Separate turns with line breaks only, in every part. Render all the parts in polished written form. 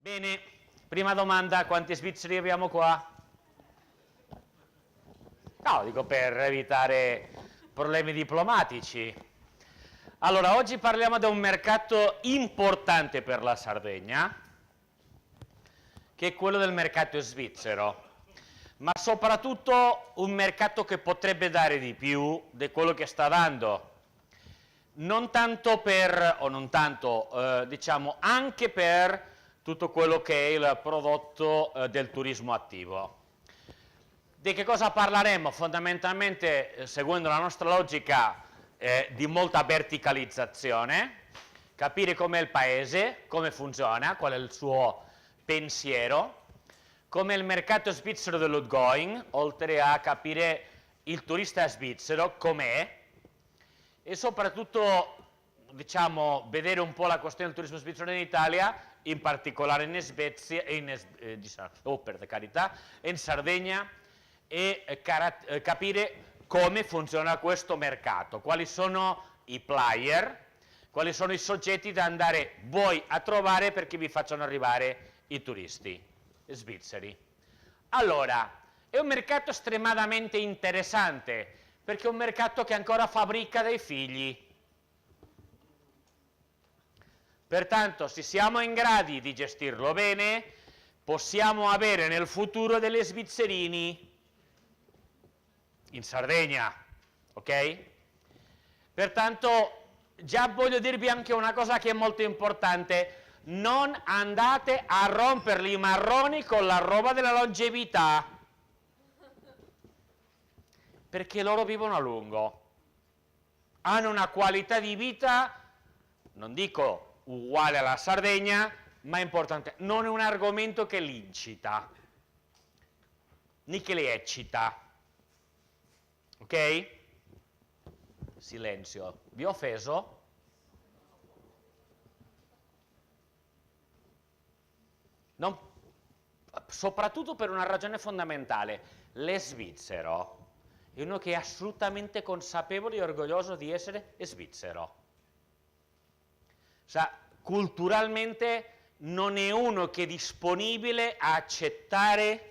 Bene, prima domanda, quanti svizzeri abbiamo qua? No, dico per evitare problemi diplomatici. Allora, oggi parliamo di un mercato importante per la Sardegna, che è quello del mercato svizzero, ma soprattutto un mercato che potrebbe dare di più di quello che sta dando. Non tanto per, o non tanto, diciamo anche per tutto quello che è il prodotto del turismo attivo. Di che cosa parleremo? Fondamentalmente, seguendo la nostra logica di molta verticalizzazione, capire com'è il paese, come funziona, qual è il suo pensiero, come il mercato svizzero dell'outgoing, oltre a capire il turista svizzero com'è, e soprattutto diciamo, vedere un po' la questione del turismo svizzero in Italia, in particolare in Svezia, per carità, in Sardegna, e capire come funziona questo mercato, quali sono i player, quali sono i soggetti da andare voi a trovare perché vi facciano arrivare i turisti svizzeri. Allora, è un mercato estremamente interessante, perché è un mercato che ancora fabbrica dei figli. Pertanto, se siamo in grado di gestirlo bene, possiamo avere nel futuro delle svizzerini in Sardegna, ok? Pertanto, già voglio dirvi anche una cosa che è molto importante: non andate a romperli i marroni con la roba della longevità, perché loro vivono a lungo, hanno una qualità di vita, non dico uguale alla Sardegna, ma importante. Non è un argomento che li incita, né che li eccita. Ok? Silenzio. Vi ho offeso? Non, soprattutto per una ragione fondamentale. Svizzero è uno che è assolutamente consapevole e orgoglioso di essere svizzero. Culturalmente non è uno che è disponibile a accettare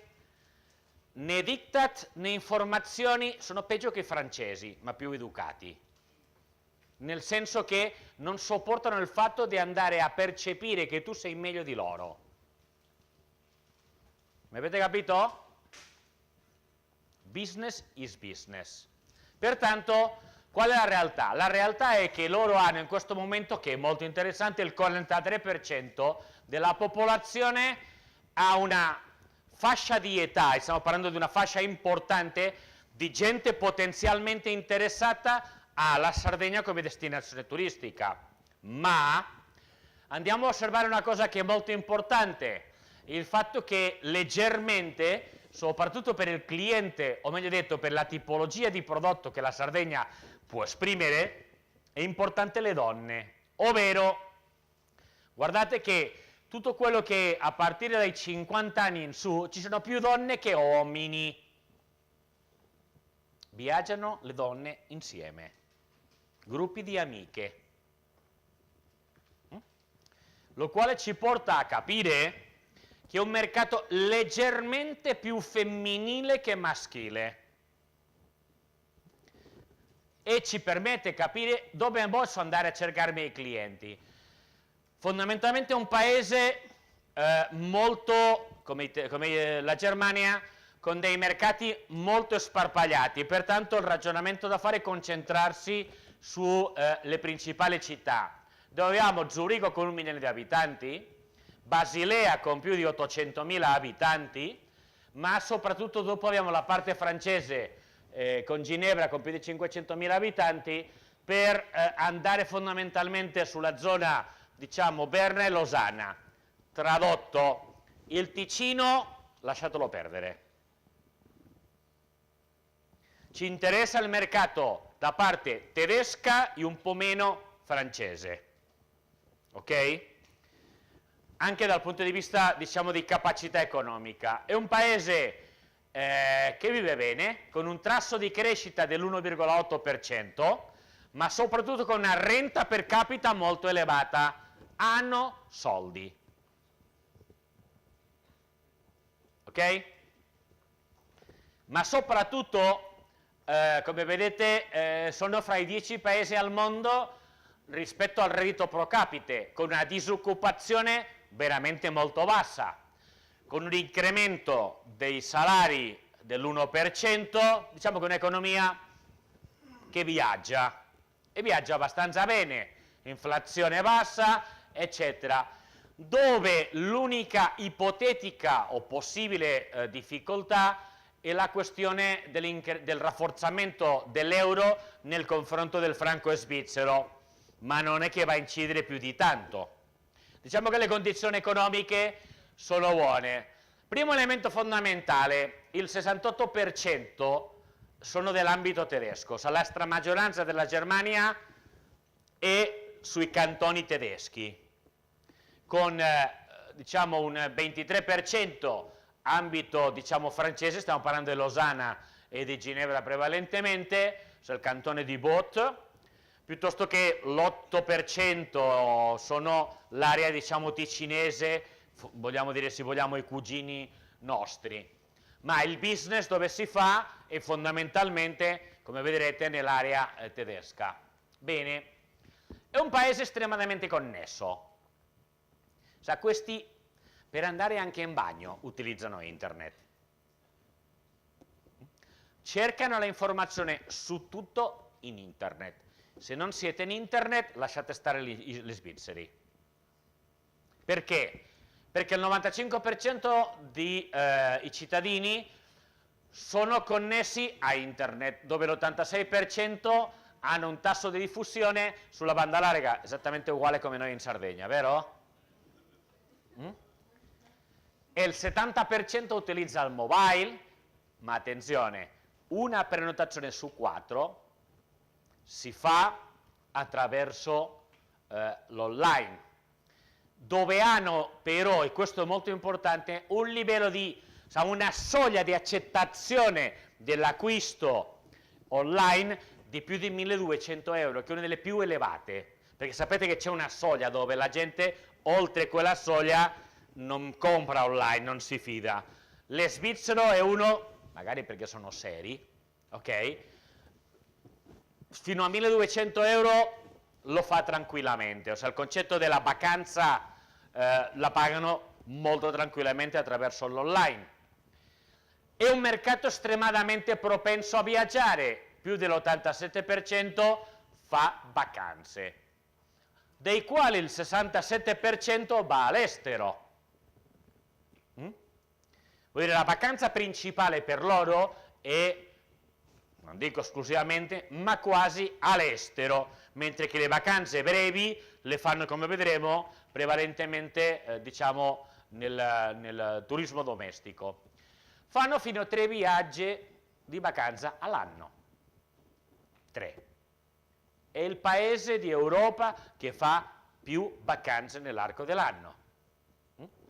né diktat né informazioni, sono peggio che i francesi, ma più educati, nel senso che non sopportano il fatto di andare a percepire che tu sei meglio di loro. Mi avete capito? Business is business. Pertanto, qual è la realtà? La realtà è che loro hanno in questo momento, che è molto interessante, il 43% della popolazione ha una fascia di età, e stiamo parlando di una fascia importante, di gente potenzialmente interessata alla Sardegna come destinazione turistica. Ma andiamo a osservare una cosa che è molto importante: il fatto che leggermente, soprattutto per il cliente, o meglio detto per la tipologia di prodotto che la Sardegna può esprimere, è importante le donne, ovvero guardate che tutto quello che a partire dai 50 anni in su ci sono più donne che uomini. Viaggiano le donne insieme, gruppi di amiche, lo quale ci porta a capire che è un mercato leggermente più femminile che maschile e ci permette di capire dove posso andare a cercare i miei clienti. Fondamentalmente è un paese molto, come la Germania, con dei mercati molto sparpagliati, pertanto il ragionamento da fare è concentrarsi sulle principali città, dove abbiamo Zurigo con 1 milione di abitanti, Basilea con più di 800.000 abitanti, ma soprattutto dopo abbiamo la parte francese con Ginevra con più di 500.000 abitanti, per andare fondamentalmente sulla zona, diciamo, Berna e Losanna. Tradotto, il Ticino lasciatelo perdere. Ci interessa il mercato da parte tedesca e un po' meno francese, ok? Anche dal punto di vista, diciamo, di capacità economica. È un paese che vive bene, con un tasso di crescita dell'1,8%, ma soprattutto con una renta per capita molto elevata. Hanno soldi. ok? Ma soprattutto, come vedete, sono fra i 10 paesi al mondo rispetto al reddito pro capite, con una disoccupazione veramente molto bassa, con un incremento dei salari dell'1%, diciamo che un'economia che viaggia, e viaggia abbastanza bene, inflazione bassa, eccetera, dove l'unica ipotetica o possibile difficoltà è la questione del rafforzamento dell'euro nel confronto del franco svizzero, ma non è che va a incidere più di tanto. Diciamo che le condizioni economiche sono buone. Primo elemento fondamentale, il 68% sono dell'ambito tedesco, la stramaggioranza della Germania è sui cantoni tedeschi, con diciamo un 23% ambito diciamo francese, stiamo parlando di Losanna e di Ginevra prevalentemente, cioè il cantone di Vaud, piuttosto che l'8% sono l'area diciamo ticinese, vogliamo dire se vogliamo i cugini nostri, ma il business dove si fa è fondamentalmente, come vedrete, nell'area tedesca. Bene, è un paese estremamente connesso. Sa, questi per andare anche in bagno utilizzano internet. Cercano la informazione su tutto in internet. Se non siete in internet, lasciate stare gli svizzeri. Perché? Perché il 95% dei cittadini sono connessi a internet, dove l'86% hanno un tasso di diffusione sulla banda larga esattamente uguale come noi in Sardegna, vero? E il 70% utilizza il mobile, ma attenzione, una prenotazione su 4 si fa attraverso l'online, dove hanno però, e questo è molto importante, un livello di, una soglia di accettazione dell'acquisto online di più di 1.200 euro, che è una delle più elevate, perché sapete che c'è una soglia dove la gente, oltre quella soglia, non compra online, non si fida. Le svizzero è uno, magari perché sono seri, ok? Fino a 1.200 euro lo fa tranquillamente, ossia il concetto della vacanza la pagano molto tranquillamente attraverso l'online. È un mercato estremadamente propenso a viaggiare, più dell'87% fa vacanze, dei quali il 67% va all'estero. Vuol dire, la vacanza principale per loro è, non dico esclusivamente, ma quasi all'estero, mentre che le vacanze brevi le fanno, come vedremo, prevalentemente diciamo nel turismo domestico. Fanno fino a 3 viaggi di vacanza all'anno. 3. È il paese di Europa che fa più vacanze nell'arco dell'anno.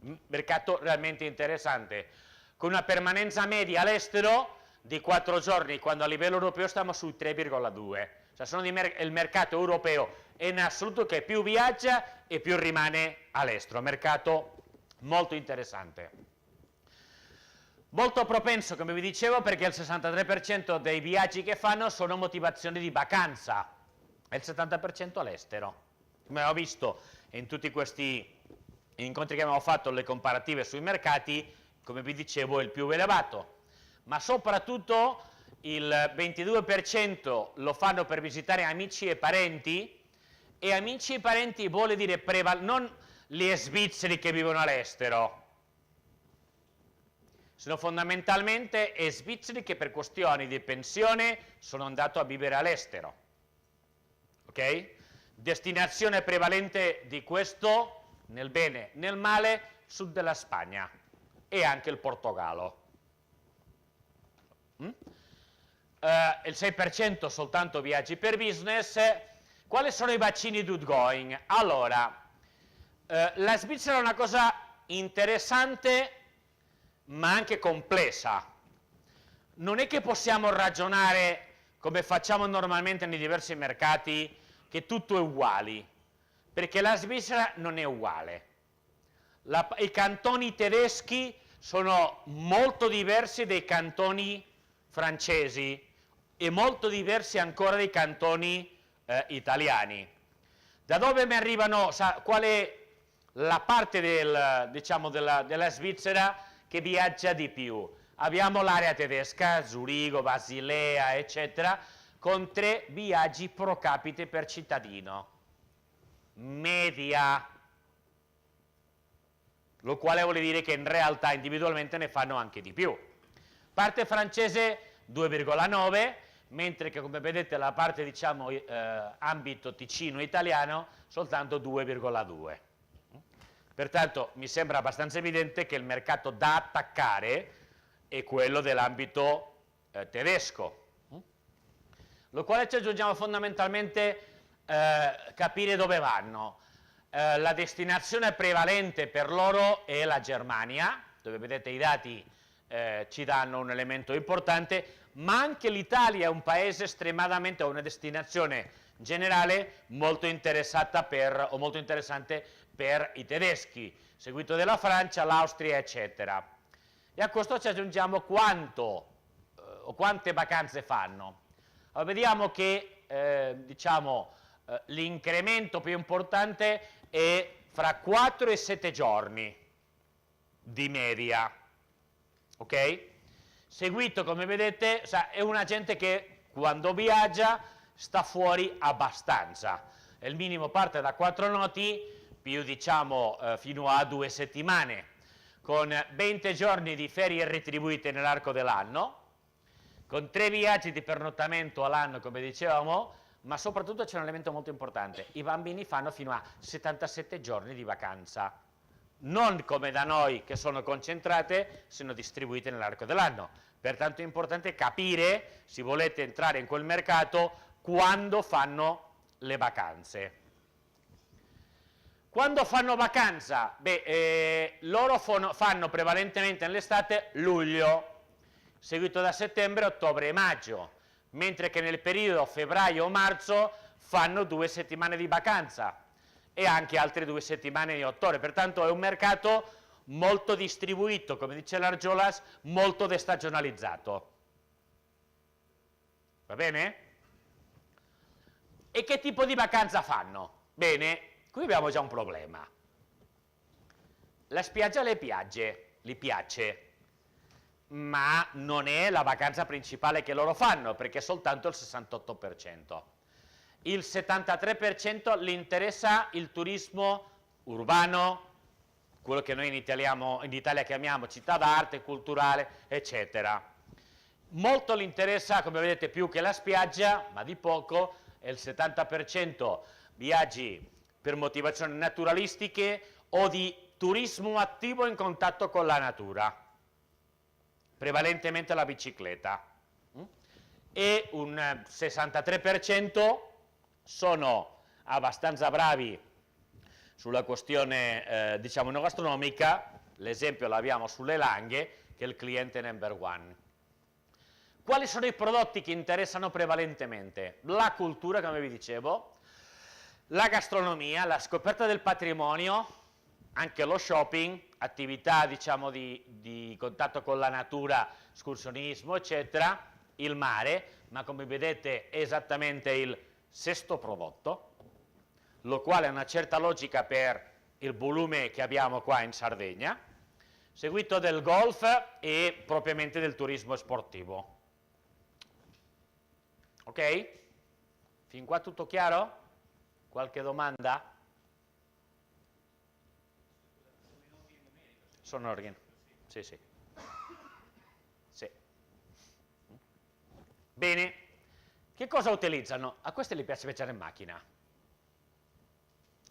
Mercato realmente interessante, con una permanenza media all'estero di 4 giorni, quando a livello europeo stiamo sui 3,2. Cioè sono il mercato europeo in assoluto che più viaggia e più rimane all'estero, mercato molto interessante. Molto propenso, come vi dicevo, perché il 63% dei viaggi che fanno sono motivazioni di vacanza e il 70% all'estero. Come abbiamo visto in tutti questi incontri che abbiamo fatto, le comparative sui mercati, come vi dicevo, è il più elevato, ma soprattutto il 22% lo fanno per visitare amici e parenti, e amici e parenti vuole dire non gli svizzeri che vivono all'estero, sono fondamentalmente svizzeri che per questioni di pensione sono andati a vivere all'estero. Ok? Destinazione prevalente di questo, nel bene, nel male, sud della Spagna e anche il Portogallo. Il 6% soltanto viaggi per business. Quali sono i vaccini do going? Allora, la Svizzera è una cosa interessante ma anche complessa. Non è che possiamo ragionare come facciamo normalmente nei diversi mercati, che tutto è uguale, perché la Svizzera non è uguale. I cantoni tedeschi sono molto diversi dai cantoni francesi e molto diversi ancora dai cantoni italiani. Da dove mi arrivano, qual è la parte diciamo, della Svizzera che viaggia di più? Abbiamo l'area tedesca, Zurigo, Basilea, eccetera, con 3 viaggi pro capite per cittadino. Media. Lo quale vuol dire che in realtà individualmente ne fanno anche di più. Parte francese 2,9, mentre che come vedete la parte diciamo ambito Ticino italiano soltanto 2,2. Pertanto mi sembra abbastanza evidente che il mercato da attaccare è quello dell'ambito tedesco. Lo quale ci aggiungiamo fondamentalmente capire dove vanno. La destinazione prevalente per loro è la Germania, dove vedete i dati ci danno un elemento importante, ma anche l'Italia è un paese estremadamente, una destinazione generale molto interessata o molto interessante per i tedeschi, seguito dalla Francia, l'Austria, eccetera. E a questo ci aggiungiamo quanto o quante vacanze fanno. Allora, vediamo che diciamo, l'incremento più importante è fra 4 e 7 giorni di media, ok? Seguito, come vedete, è una gente che quando viaggia sta fuori abbastanza. Il minimo parte da 4 noti, più diciamo fino a 2 settimane, con 20 giorni di ferie retribuite nell'arco dell'anno, con 3 viaggi di pernottamento all'anno, come dicevamo, ma soprattutto c'è un elemento molto importante: i bambini fanno fino a 77 giorni di vacanza, non come da noi che sono concentrate, sono distribuite nell'arco dell'anno. Pertanto è importante capire, se volete entrare in quel mercato, quando fanno le vacanze. Quando fanno vacanza? Beh, loro fanno prevalentemente nell'estate luglio, seguito da settembre, ottobre e maggio, mentre che nel periodo febbraio-marzo fanno 2 settimane di vacanza e anche altre 2 settimane di ottobre. Pertanto è un mercato molto distribuito, come dice l'Argiolas, molto destagionalizzato. Va bene? E che tipo di vacanza fanno? Bene, qui abbiamo già un problema. La spiaggia li piace, ma non è la vacanza principale che loro fanno, perché è soltanto il 68%. Il 73% gli interessa il turismo urbano, quello che noi in Italia chiamiamo città d'arte, culturale, eccetera. Molto gli interessa, come vedete, più che la spiaggia, ma di poco, è il 70% viaggi per motivazioni naturalistiche o di turismo attivo in contatto con la natura, prevalentemente la bicicletta, e un 63% sono abbastanza bravi sulla questione diciamo enogastronomica. L'esempio l'abbiamo sulle Langhe, che è il cliente number one. Quali sono i prodotti che interessano prevalentemente? La cultura, come vi dicevo, la gastronomia, la scoperta del patrimonio, anche lo shopping, attività diciamo di contatto con la natura, escursionismo, eccetera, il mare, ma come vedete è esattamente il sesto prodotto, lo quale ha una certa logica per il volume che abbiamo qua in Sardegna, seguito del golf e propriamente del turismo sportivo. Ok? Fin qua tutto chiaro? Qualche domanda? Sono ordine. Sì, sì. Sì. Bene. Che cosa utilizzano? A questi gli piace viaggiare in macchina.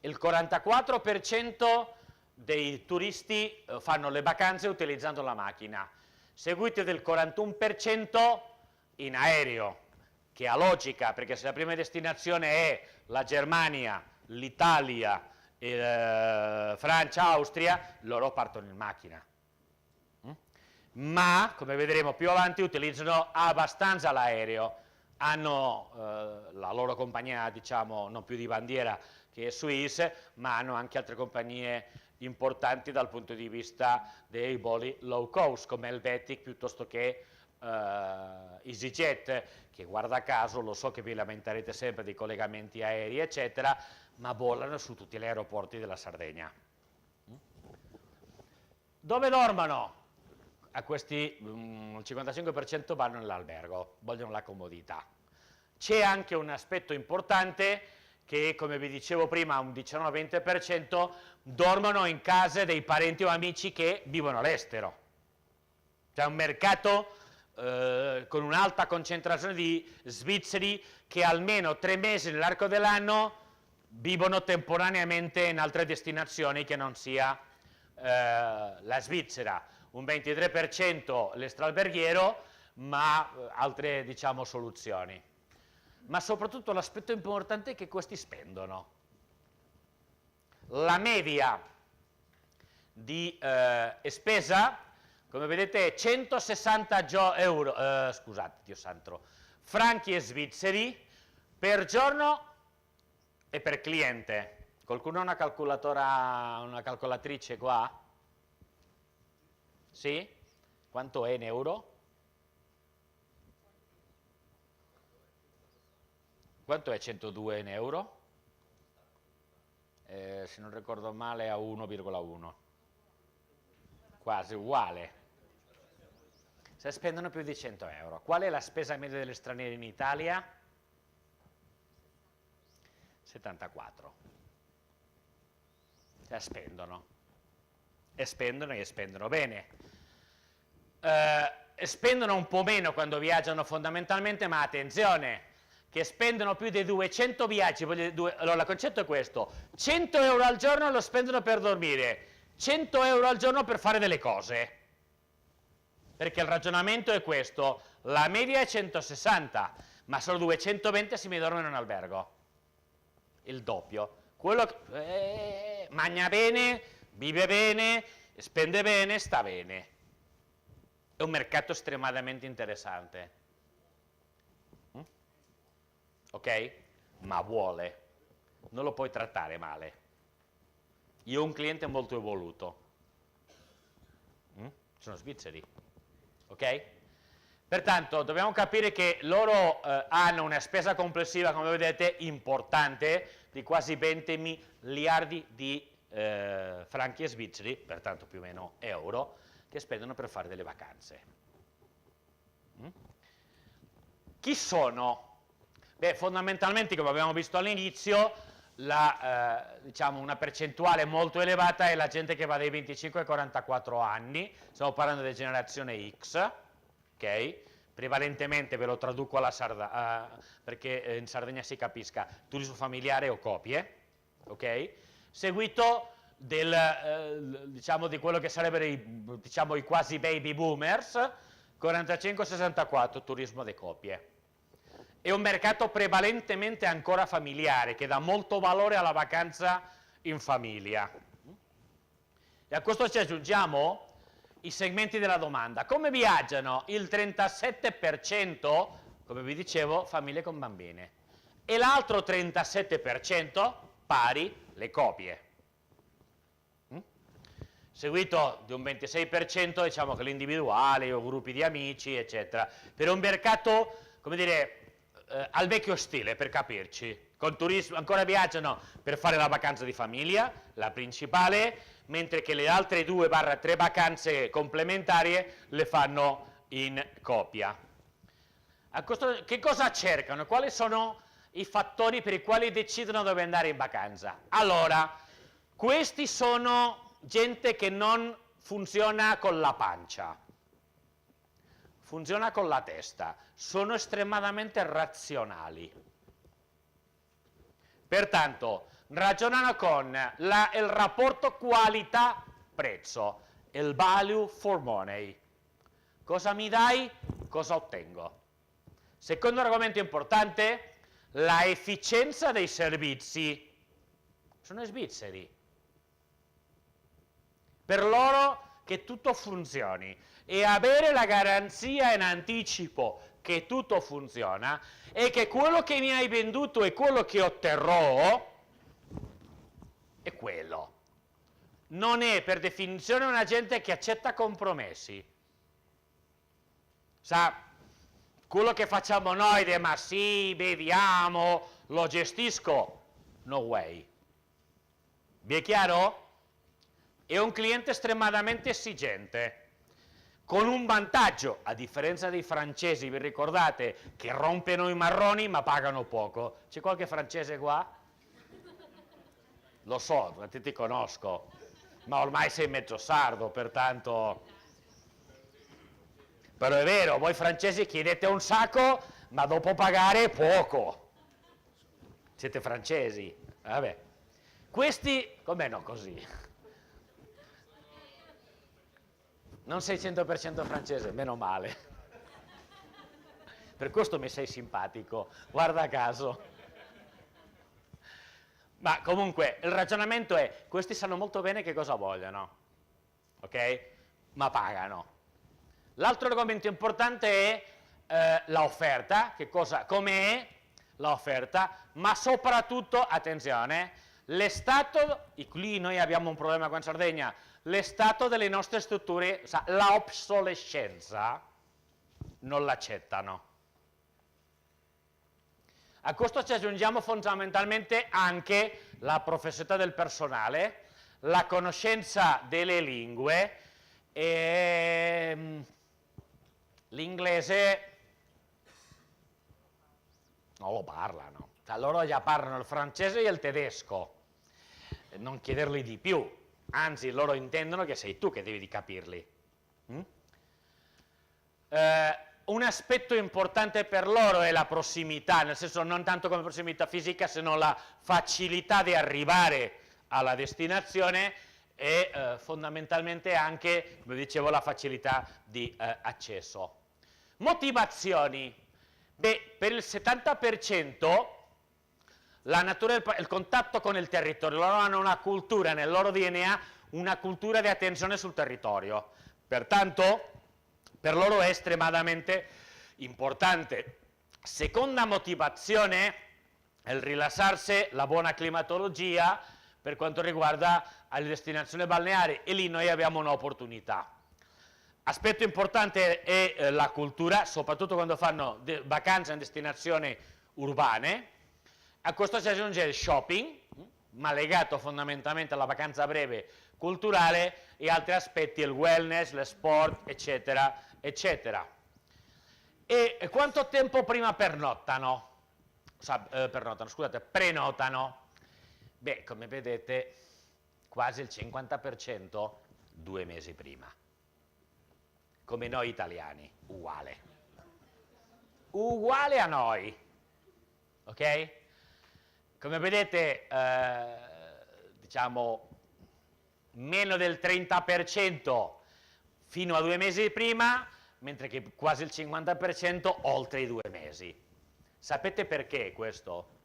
Il 44% dei turisti fanno le vacanze utilizzando la macchina, seguite del 41% in aereo, che ha logica, perché se la prima destinazione è la Germania, l'Italia, Francia, Austria, loro partono in macchina. Ma, come vedremo più avanti, utilizzano abbastanza l'aereo. Hanno la loro compagnia, diciamo, non più di bandiera, che è Swiss, ma hanno anche altre compagnie importanti dal punto di vista dei voli low cost come Helvetic piuttosto che EasyJet, che guarda caso, lo so che vi lamenterete sempre dei collegamenti aerei eccetera, ma volano su tutti gli aeroporti della Sardegna. Dove dormono? A questi il 55% vanno nell'albergo, vogliono la comodità. C'è anche un aspetto importante che, come vi dicevo prima, un 19-20% dormono in case dei parenti o amici che vivono all'estero. C'è un mercato con un'alta concentrazione di svizzeri che almeno 3 mesi nell'arco dell'anno vivono temporaneamente in altre destinazioni che non sia la Svizzera, un 23% l'estraalberghiero, ma altre diciamo soluzioni. Ma soprattutto l'aspetto importante è che questi spendono. La media di spesa, come vedete, è 160 scusate, Dio santo, franchi svizzeri per giorno e per cliente. Qualcuno ha una calcolatrice qua? Sì? Quanto è in euro? Quanto è 102 in euro? Se non ricordo male a 1,1. Quasi uguale. Se spendono più di 100 euro. Qual è la spesa media degli stranieri in Italia? 74. Cioè spendono. E spendono bene. Spendono un po' meno quando viaggiano fondamentalmente, ma attenzione, che spendono più di 200 viaggi, allora il concetto è questo: 100 euro al giorno lo spendono per dormire, 100 euro al giorno per fare delle cose, perché il ragionamento è questo: la media è 160, ma solo 220 si mi dormono in albergo, il doppio. Quello che mangia bene, vive bene, spende bene, sta bene. È un mercato estremamente interessante. Ok? Ma vuole, non lo puoi trattare male. Io ho un cliente molto evoluto, sono svizzeri, ok? Pertanto dobbiamo capire che loro hanno una spesa complessiva, come vedete, importante, di quasi 20 miliardi di franchi svizzeri, pertanto più o meno euro, che spendono per fare delle vacanze. Chi sono? Beh, fondamentalmente, come abbiamo visto all'inizio, diciamo una percentuale molto elevata è la gente che va dai 25 ai 44 anni, stiamo parlando di generazione X, ok? Prevalentemente, ve lo traduco perché in Sardegna si capisca, turismo familiare o coppie, ok? Seguito diciamo, di quello che sarebbero i quasi baby boomers, 45-64, turismo di coppie. È un mercato prevalentemente ancora familiare, che dà molto valore alla vacanza in famiglia. E a questo ci aggiungiamo i segmenti della domanda. Come viaggiano? Il 37%, come vi dicevo, famiglie con bambine. E l'altro 37%, pari, le coppie. Seguito di un 26%, diciamo che l'individuale o gruppi di amici, eccetera. Per un mercato, come dire, al vecchio stile, per capirci. Con turismo ancora viaggiano per fare la vacanza di famiglia, la principale, mentre che le altre 2-3 vacanze complementari le fanno in coppia. Che cosa cercano? Quali sono i fattori per i quali decidono dove andare in vacanza? Allora, questi sono gente che non funziona con la pancia, funziona con la testa, sono estremadamente razionali. Pertanto, ragionano con il rapporto qualità-prezzo, il value for money. Cosa mi dai? Cosa ottengo? Secondo argomento importante, la efficienza dei servizi. Sono svizzeri. Per loro che tutto funzioni e avere la garanzia in anticipo che tutto funziona e che quello che mi hai venduto e quello che otterrò è quello. non è per definizione una gente che accetta compromessi. Sa, quello che facciamo noi, ma sì, beviamo, lo gestisco, no way. Vi è chiaro? È un cliente estremamente esigente, con un vantaggio, a differenza dei francesi, vi ricordate, che rompono i marroni ma pagano poco. C'è qualche francese qua? Lo so, ti conosco, ma ormai sei mezzo sardo, pertanto... Però è vero, voi francesi chiedete un sacco, ma dopo pagare poco. Siete francesi? Vabbè. Questi, com'è no così? Non sei 100% francese, meno male. Per questo mi sei simpatico, guarda caso. Ma comunque, il ragionamento è, questi sanno molto bene che cosa vogliono, ok? Ma pagano. L'altro argomento importante è l'offerta, come è l'offerta, ma soprattutto, attenzione, l'estato, qui noi abbiamo un problema qua in Sardegna, l'estato delle nostre strutture, la obsolescenza, non l'accettano. A questo ci aggiungiamo fondamentalmente anche la professionalità del personale, la conoscenza delle lingue e l'inglese non lo parlano, loro già parlano il francese e il tedesco, non chiederli di più. Anzi, loro intendono che sei tu che devi capirli. Un aspetto importante per loro è la prossimità, nel senso non tanto come prossimità fisica, se non la facilità di arrivare alla destinazione e fondamentalmente anche, come dicevo, la facilità di accesso. Motivazioni. Beh, per il 70% la natura, il contatto con il territorio, loro hanno una cultura, nel loro DNA, una cultura di attenzione sul territorio. Pertanto, per loro è estremamente importante. Seconda motivazione, il rilassarsi, la buona climatologia per quanto riguarda le destinazioni balneari, e lì noi abbiamo un'opportunità. Aspetto importante è la cultura, soprattutto quando fanno vacanze in destinazioni urbane. A questo si aggiunge il shopping, ma legato fondamentalmente alla vacanza breve culturale, e altri aspetti, il wellness, lo sport, eccetera, eccetera. E quanto tempo prima prenotano? Beh, come vedete, quasi il 50% 2 mesi prima. Come noi italiani, uguale. Uguale a noi, ok? Come vedete, diciamo, meno del 30% fino a 2 mesi prima, mentre che quasi il 50% oltre i 2 mesi. Sapete perché questo?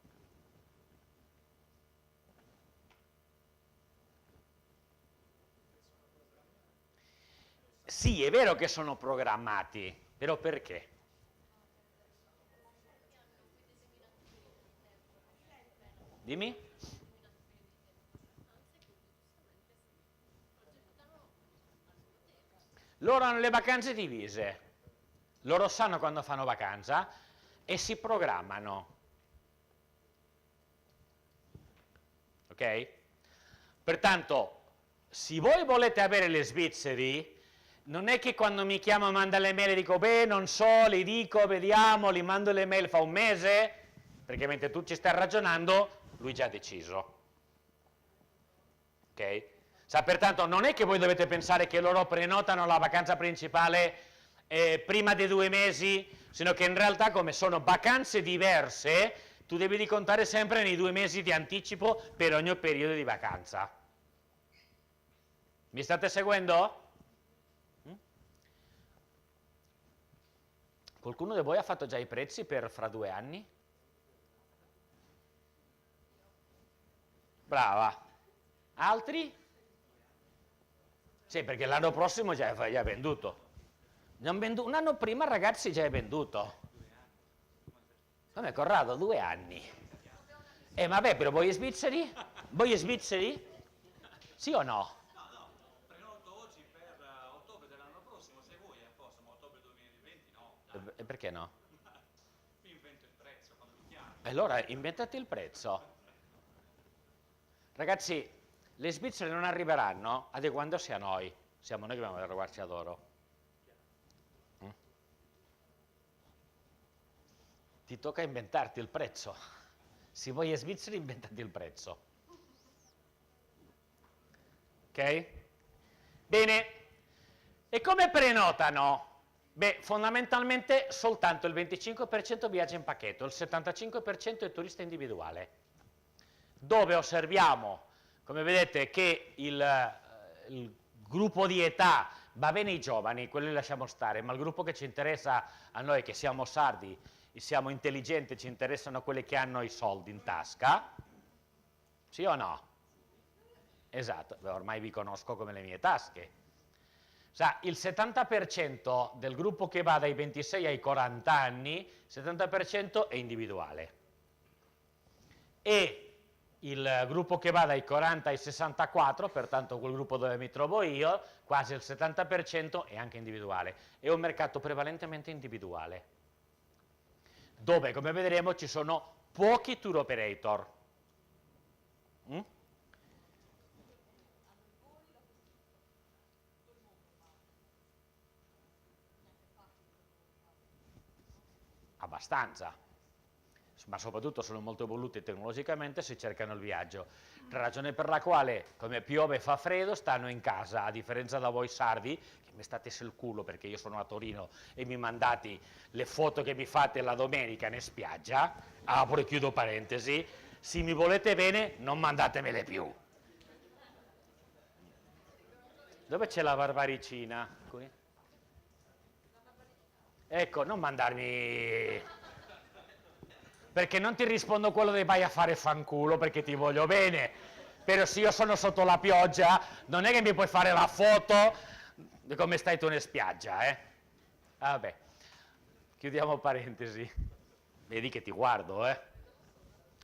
Sì, è vero che sono programmati, però perché? Dimmi? Loro hanno le vacanze divise, loro sanno quando fanno vacanza e si programmano. Ok? Pertanto, se voi volete avere le svizzeri, non è che quando mi chiama manda le mail e dico, beh, non so, li dico, vediamo, li mando le mail fa un mese, perché mentre tu ci stai ragionando, lui già ha deciso. Ok? Pertanto non è che voi dovete pensare che loro prenotano la vacanza principale prima dei 2 mesi, sino che in realtà, come sono vacanze diverse, tu devi contare sempre nei 2 mesi di anticipo per ogni periodo di vacanza. Mi state seguendo? Qualcuno di voi ha fatto già i prezzi per fra 2 anni? Brava. Altri? Sì, perché l'anno prossimo già è venduto. Un anno prima, ragazzi, già è venduto. Come Corrado, 2 anni. Vabbè, però voi svizzeri? Voi svizzeri? Sì o no? perché no? Mi invento il prezzo quando mi chiami. Allora inventate il prezzo. Ragazzi, le svizzere non arriveranno adeguandosi a noi, siamo noi che dobbiamo adeguarci a loro. Ti tocca inventarti il prezzo. Se vuoi svizzeri, inventati il prezzo. Ok? Bene. E come prenotano? Beh, fondamentalmente soltanto il 25% viaggia in pacchetto, il 75% è turista individuale. Dove osserviamo, come vedete, che il gruppo di età, va bene i giovani, quelli lasciamo stare, ma il gruppo che ci interessa a noi, che siamo sardi, siamo intelligenti, ci interessano quelli che hanno i soldi in tasca, sì o no? Esatto, ormai vi conosco come le mie tasche. Sa, il 70% del gruppo che va dai 26 ai 40 anni, il 70% è individuale. E il gruppo che va dai 40 ai 64, pertanto quel gruppo dove mi trovo io, quasi il 70% è anche individuale. È un mercato prevalentemente individuale, dove, come vedremo, ci sono pochi tour operator. Abbastanza, ma soprattutto sono molto evoluti tecnologicamente, si cercano il viaggio. Ragione per la quale, come piove e fa freddo, stanno in casa, a differenza da voi sardi, che mi state sul culo perché io sono a Torino e mi mandate le foto che mi fate la domenica in spiaggia, apro e chiudo parentesi, se mi volete bene non mandatemele più. Dove c'è la barbaricina? Qui? Ecco, non mandarmi... perché non ti rispondo quello dei vai a fare fanculo perché ti voglio bene, però se io sono sotto la pioggia non è che mi puoi fare la foto di come stai tu in spiaggia, eh? Vabbè, chiudiamo parentesi, vedi che ti guardo, eh?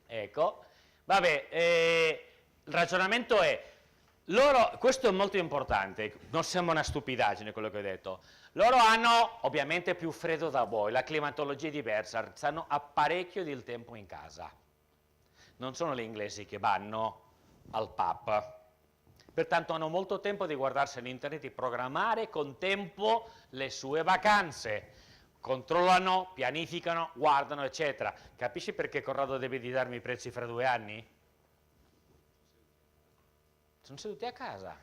Ecco, vabbè, il ragionamento è, loro, questo è molto importante, non sembra una stupidaggine quello che ho detto, loro hanno ovviamente più freddo da voi, la climatologia è diversa, stanno a parecchio del tempo in casa. Non sono gli inglesi che vanno al pub. Pertanto hanno molto tempo di guardarsi in internet e programmare con tempo le sue vacanze. Controllano, pianificano, guardano, eccetera. Capisci perché Corrado deve di darmi i prezzi fra 2 anni? Sono seduti a casa.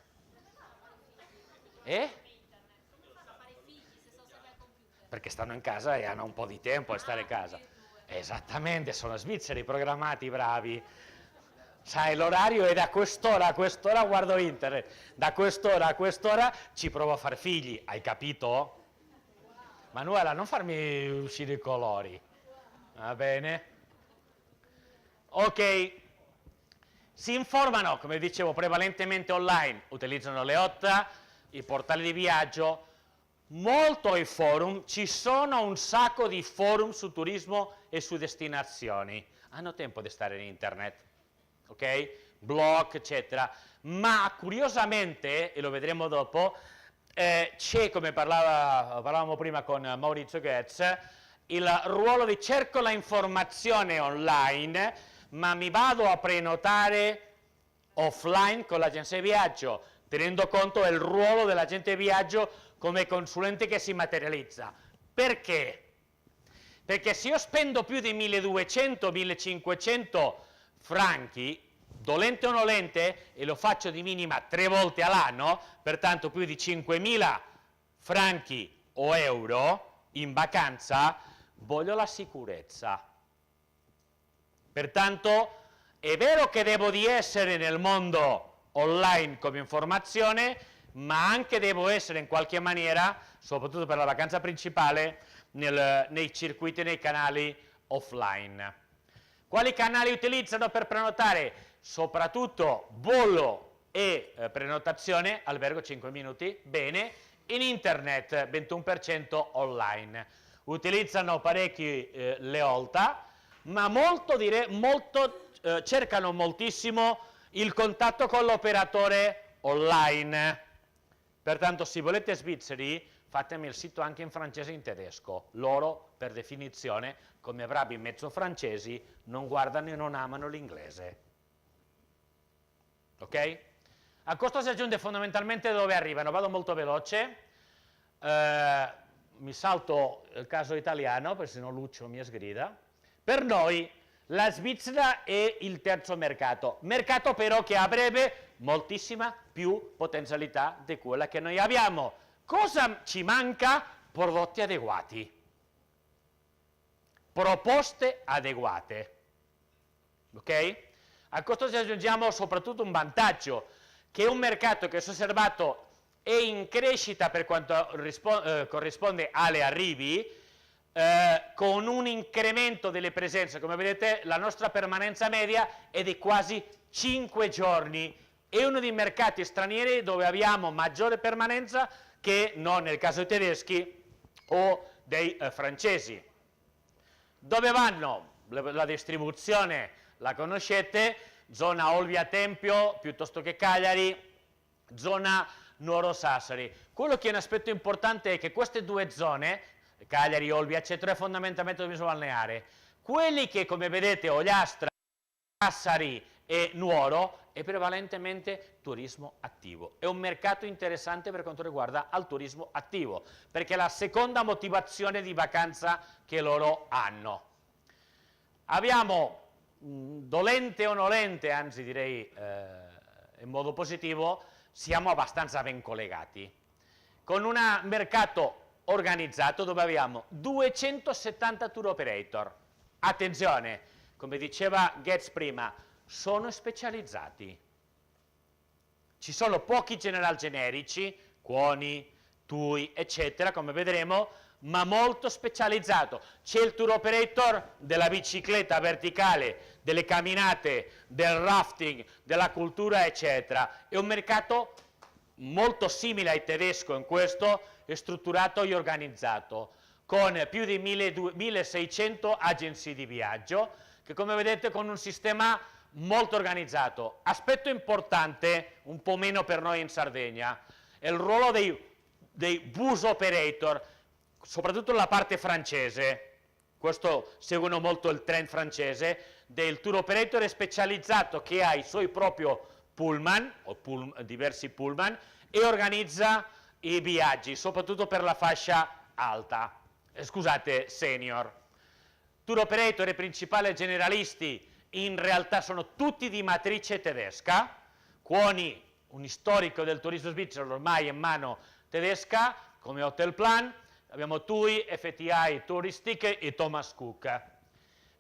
Perché stanno in casa e hanno un po' di tempo a stare a casa. Esattamente, sono svizzeri programmati, bravi. Sai, l'orario è da quest'ora a quest'ora guardo internet, da quest'ora a quest'ora ci provo a far figli, hai capito? Manuela, non farmi uscire i colori, va bene? Ok, si informano, come dicevo, prevalentemente online, utilizzano le OTA, i portali di viaggio, molto i forum, ci sono un sacco di forum su turismo e su destinazioni, hanno tempo di stare in internet, ok? Blog, eccetera, ma curiosamente, e lo vedremo dopo, c'è, come parlavamo prima con Maurizio Goetz, il ruolo di cerco la informazione online, ma mi vado a prenotare offline con l'agenzia di viaggio, tenendo conto del ruolo dell'agente di viaggio come consulente che si materializza. Perché? Perché se io spendo più di 1200-1500 franchi, dolente o nolente, e lo faccio di minima 3 volte all'anno, pertanto più di 5000 franchi o euro in vacanza, voglio la sicurezza. Pertanto è vero che devo di essere nel mondo online come informazione, ma anche devo essere in qualche maniera, soprattutto per la vacanza principale, nei circuiti, nei canali offline. Quali canali utilizzano per prenotare? Soprattutto volo e prenotazione, albergo 5 minuti, bene, in internet 21% online. Utilizzano parecchi le OLTA, ma cercano moltissimo il contatto con l'operatore online. Pertanto se volete svizzeri, fatemi il sito anche in francese e in tedesco, loro per definizione, come bravi mezzo francesi, non guardano e non amano l'inglese. Ok? A questo si aggiunge fondamentalmente dove arrivano, vado molto veloce, mi salto il caso italiano, perché sennò Lucio mi sgrida. Per noi la Svizzera è il terzo mercato però che avrebbe moltissima più potenzialità di quella che noi abbiamo. Cosa ci manca? Prodotti adeguati, proposte adeguate. Ok? A questo ci aggiungiamo soprattutto un vantaggio, che è un mercato che si è osservato è in crescita per quanto corrisponde alle arrivi, con un incremento delle presenze. Come vedete, la nostra permanenza media è di quasi 5 giorni. È uno dei mercati stranieri dove abbiamo maggiore permanenza che non nel caso dei tedeschi o dei francesi. Dove vanno? La distribuzione la conoscete, zona Olbia Tempio piuttosto che Cagliari, zona Nuoro Sassari. Quello che è un aspetto importante è che queste due zone, Cagliari, Olbia, eccetera, è fondamentalmente turismo balneare. Quelli che, come vedete, Ogliastra, Sassari e Nuoro, è prevalentemente turismo attivo. È un mercato interessante per quanto riguarda il turismo attivo, perché è la seconda motivazione di vacanza che loro hanno. Abbiamo, dolente o nolente, anzi direi in modo positivo, siamo abbastanza ben collegati, con un mercato organizzato dove abbiamo 270 tour operator. Attenzione, come diceva Getz prima, sono specializzati. Ci sono pochi general generici, Cuoni, Tui, eccetera, come vedremo, ma molto specializzato. C'è il tour operator della bicicletta verticale, delle camminate, del rafting, della cultura, eccetera. È un mercato molto simile ai tedesco in questo, è strutturato e organizzato, con più di 1600 agenzie di viaggio, che come vedete con un sistema molto organizzato. Aspetto importante, un po' meno per noi in Sardegna, è il ruolo dei bus operator, soprattutto la parte francese. Questo seguono molto il trend francese, del tour operator specializzato che ha i suoi propri pullman, o diversi pullman, e organizza i viaggi, soprattutto per la fascia alta, scusate, senior. Tour operator e principali generalisti in realtà sono tutti di matrice tedesca. Cuoni, un storico del turismo svizzero, ormai in mano tedesca, come Hotel Plan. Abbiamo TUI, FTI Touristic e Thomas Cook.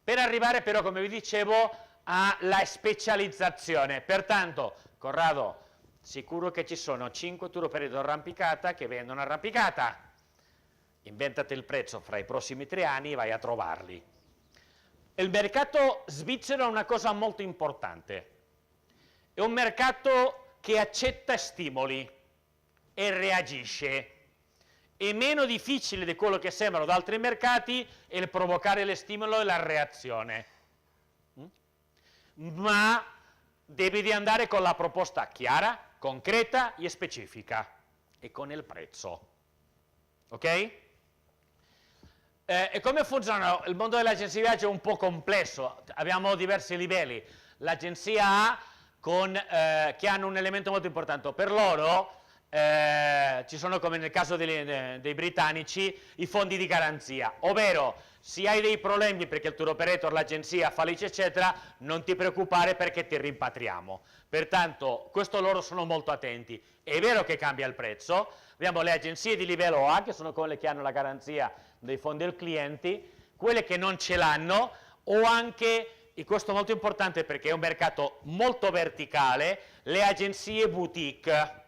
Per arrivare però, come vi dicevo, alla specializzazione. Pertanto, Corrado, sicuro che ci sono 5 tour operator arrampicata che vendono arrampicata. Inventate il prezzo fra i prossimi 3 anni e vai a trovarli. Il mercato svizzero è una cosa molto importante. È un mercato che accetta stimoli e reagisce. È meno difficile di quello che sembrano da altri mercati il provocare lo stimolo e la reazione. Ma devi andare con la proposta chiara, concreta e specifica e con il prezzo. Ok? E come funziona? Il mondo dell'agenzia di viaggio è un po' complesso, abbiamo diversi livelli. L'agenzia A che hanno un elemento molto importante. Per loro ci sono, come nel caso dei britannici, i fondi di garanzia, ovvero se hai dei problemi perché il tour operator, l'agenzia fallisce eccetera, non ti preoccupare perché ti rimpatriamo. Pertanto questo loro sono molto attenti. È vero che cambia il prezzo, abbiamo le agenzie di livello A che sono quelle che hanno la garanzia dei fondi del cliente, quelle che non ce l'hanno, o anche, e questo è molto importante perché è un mercato molto verticale, le agenzie boutique,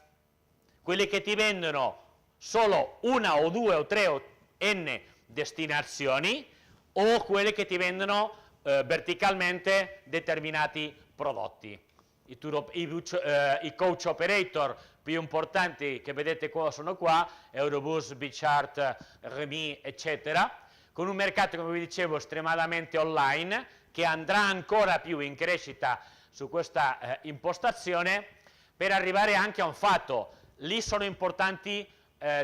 quelli che ti vendono solo una o due o tre o n destinazioni, o quelli che ti vendono verticalmente determinati prodotti. I coach operator più importanti che vedete qua sono qua, Eurobus, Beach Art, Remy, eccetera, con un mercato, come vi dicevo, estremadamente online, che andrà ancora più in crescita su questa impostazione, per arrivare anche a un fatto. Lì sono importanti,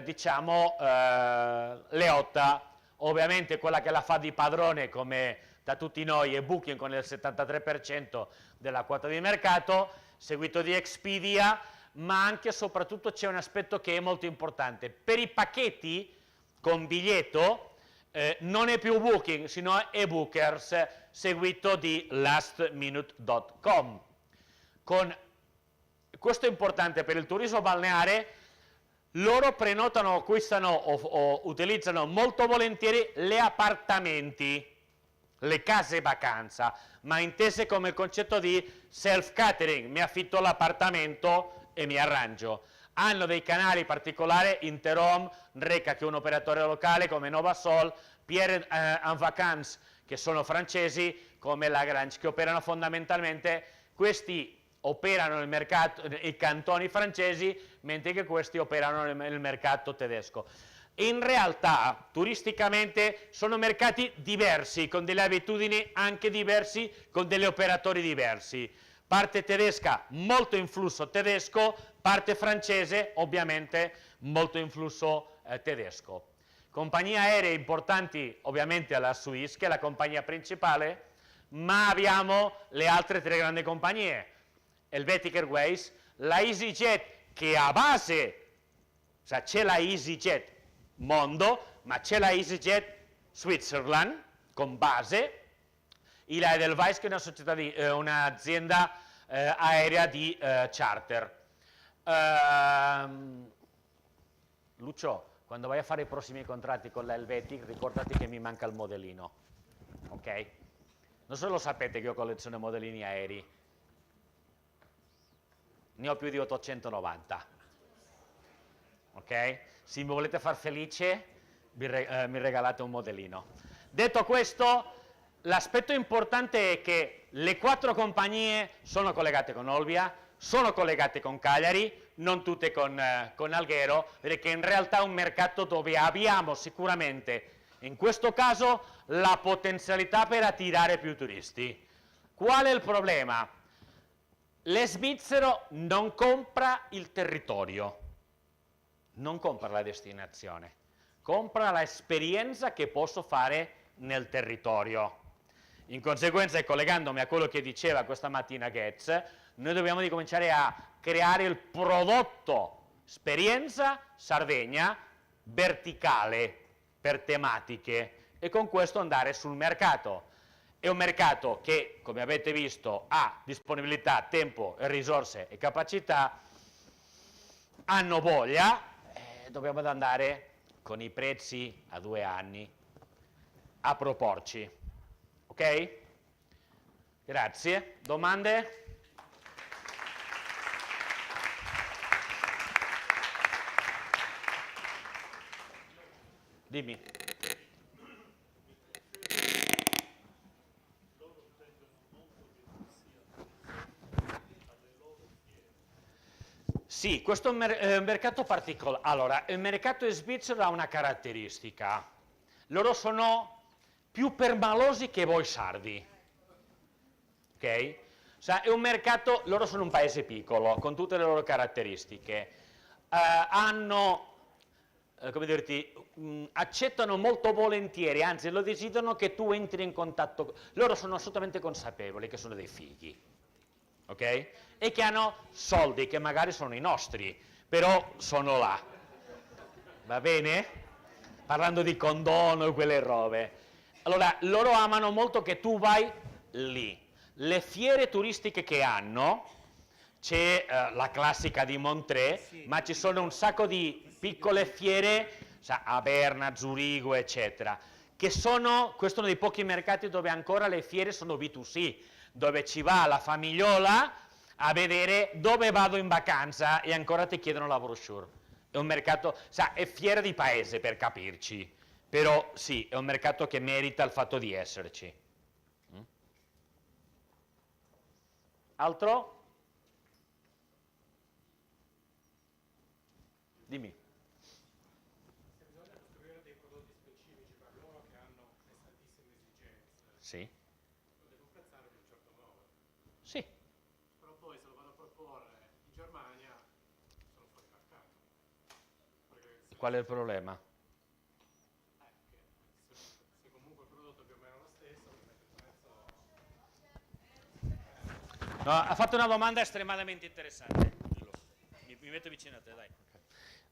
diciamo, le OTA, Ovviamente quella che la fa di padrone, come da tutti noi, è Booking con il 73% della quota di mercato, seguito di Expedia, ma anche e soprattutto c'è un aspetto che è molto importante. Per i pacchetti con biglietto non è più Booking, sino è Bookers, seguito di lastminute.com. Questo è importante per il turismo balneare. Loro prenotano, acquistano o utilizzano molto volentieri gli appartamenti, le case vacanza, ma intese come il concetto di self-catering, mi affitto l'appartamento e mi arrangio. Hanno dei canali particolari, Interhome, Reca che è un operatore locale come Novasol, Pierre en Vacances che sono francesi come Lagrange, che operano fondamentalmente, questi operano nel mercato, i cantoni francesi, mentre che questi operano nel mercato tedesco. In realtà, turisticamente, sono mercati diversi, con delle abitudini anche diversi, con degli operatori diversi. Parte tedesca, molto influsso tedesco, parte francese, ovviamente, molto influsso tedesco. Compagnie aeree importanti, ovviamente, alla Swiss, che è la compagnia principale, ma abbiamo le altre tre grandi compagnie. Helvetic Airways, la EasyJet che a base, cioè c'è la EasyJet mondo, ma c'è la EasyJet Switzerland con base, e la Edelweiss che è una società di, un'azienda aerea di charter. Lucio, quando vai a fare i prossimi contratti con la Helvetic, ricordati che mi manca il modellino, ok? Non so se lo sapete che io colleziono modellini aerei. Ne ho più di 890, ok? Se mi volete far felice, mi regalate un modellino. Detto questo, l'aspetto importante è che le 4 compagnie sono collegate con Olbia, sono collegate con Cagliari, non tutte con Alghero, perché in realtà è un mercato dove abbiamo sicuramente, in questo caso, la potenzialità per attirare più turisti. Qual è il problema? Le svizzero non compra il territorio, non compra la destinazione, compra l'esperienza che posso fare nel territorio. In conseguenza, e collegandomi a quello che diceva questa mattina Getz, noi dobbiamo cominciare a creare il prodotto esperienza Sardegna verticale per tematiche e con questo andare sul mercato. È un mercato che, come avete visto, ha disponibilità, tempo, risorse e capacità, hanno voglia, dobbiamo andare con i prezzi a 2 anni a proporci. Ok? Grazie. Domande? Dimmi. Sì, questo è un mercato particolare. Allora, il mercato svizzero ha una caratteristica. Loro sono più permalosi che voi sardi. Ok? È un mercato, loro sono un paese piccolo, con tutte le loro caratteristiche. Hanno, come dirti, accettano molto volentieri, anzi lo desiderano che tu entri in contatto. Loro sono assolutamente consapevoli che sono dei fighi. Ok? E che hanno soldi che magari sono i nostri, però sono là. Va bene? Parlando di condono e quelle robe. Allora, loro amano molto che tu vai lì. Le fiere turistiche che hanno, c'è la classica di Montreux, sì, ma ci sono un sacco di piccole fiere, a Berna, Zurigo, eccetera, che sono, questo è uno dei pochi mercati dove ancora le fiere sono B2C, dove ci va la famigliola a vedere dove vado in vacanza e ancora ti chiedono la brochure. È un mercato, è fiera di paese per capirci, però sì, è un mercato che merita il fatto di esserci. Altro? Dimmi.
Se bisogna costruire dei prodotti specifici per loro che hanno tantissime esigenze,
Sì.
lo devo apprezzare in un certo modo.
Sì.
Però poi se lo vado a proporre in Germania sono fuori mercato.
Qual è il problema?
Che se
No, ha fatto una domanda estremamente interessante. Mi metto vicino a te, dai.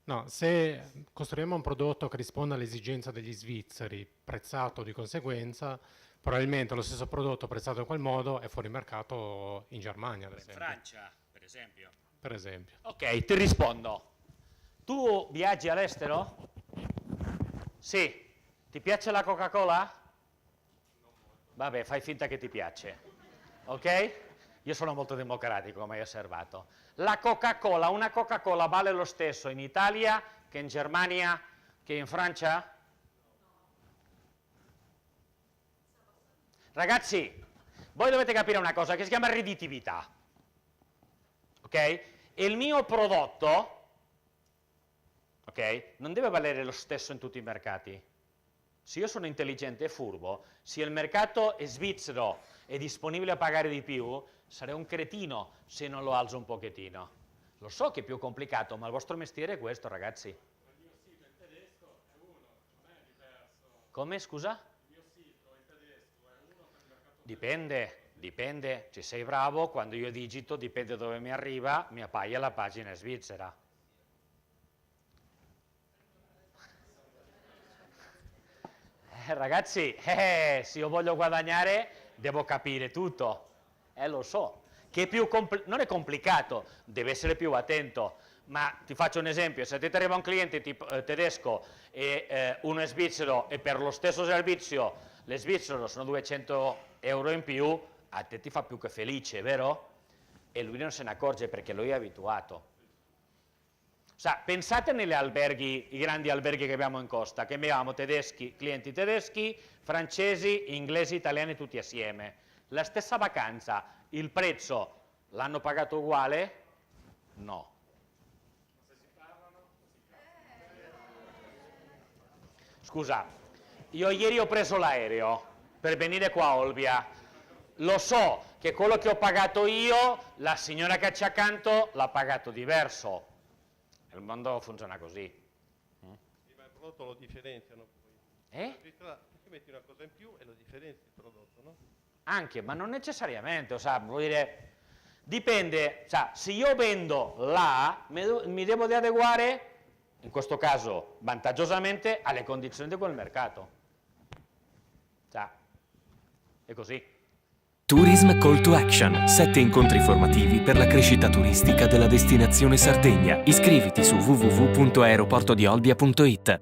No, se costruiamo un prodotto che risponda alle esigenze degli svizzeri, prezzato di conseguenza, probabilmente lo stesso prodotto prezzato in quel modo è fuori mercato in Germania, ad
In
esempio.
Francia, per esempio.
Per esempio.
Ok, ti rispondo. Tu viaggi all'estero? Sì. Ti piace la Coca-Cola? Vabbè, fai finta che ti piace. Ok? Io sono molto democratico, come hai osservato. La Coca-Cola, una Coca-Cola vale lo stesso in Italia che in Germania, che in Francia? Ragazzi, voi dovete capire una cosa che si chiama redditività. Ok? E il mio prodotto, ok, non deve valere lo stesso in tutti i mercati. Se io sono intelligente e furbo, se il mercato è svizzero e disponibile a pagare di più, sarei un cretino se non lo alzo un pochettino. Lo so che è più complicato, ma il vostro mestiere è questo, ragazzi. Il mio sito in tedesco è uno, non è diverso. Come, scusa? Il mio sito in tedesco è uno per il mercato. Dipende. Se sei bravo, quando io digito, dipende dove mi arriva, mi appaia la pagina svizzera. Ragazzi, se io voglio guadagnare devo capire tutto, lo so, che è più non è complicato, deve essere più attento, ma ti faccio un esempio, se ti arriva un cliente tedesco e uno è svizzero e per lo stesso servizio le svizzero sono 200 euro in più, a te ti fa più che felice, vero? E lui non se ne accorge perché lui è abituato. Pensate negli alberghi, i grandi alberghi che abbiamo in costa, che abbiamo tedeschi, clienti tedeschi, francesi, inglesi, italiani tutti assieme. La stessa vacanza, il prezzo l'hanno pagato uguale? No. Scusa, io ieri ho preso l'aereo per venire qua a Olbia. Lo so che quello che ho pagato io, la signora che c'è accanto l'ha pagato diverso. Il mondo funziona così.
Ma il prodotto lo differenziano poi. Tu metti una cosa in più e lo differenzi il prodotto, no?
Anche, ma non necessariamente, vuol dire, dipende, se io vendo là, mi devo adeguare, in questo caso vantaggiosamente, alle condizioni di quel mercato. È così.
Tourism Call to Action, 7 incontri formativi per la crescita turistica della destinazione Sardegna. Iscriviti su www.aeroportodiolbia.it.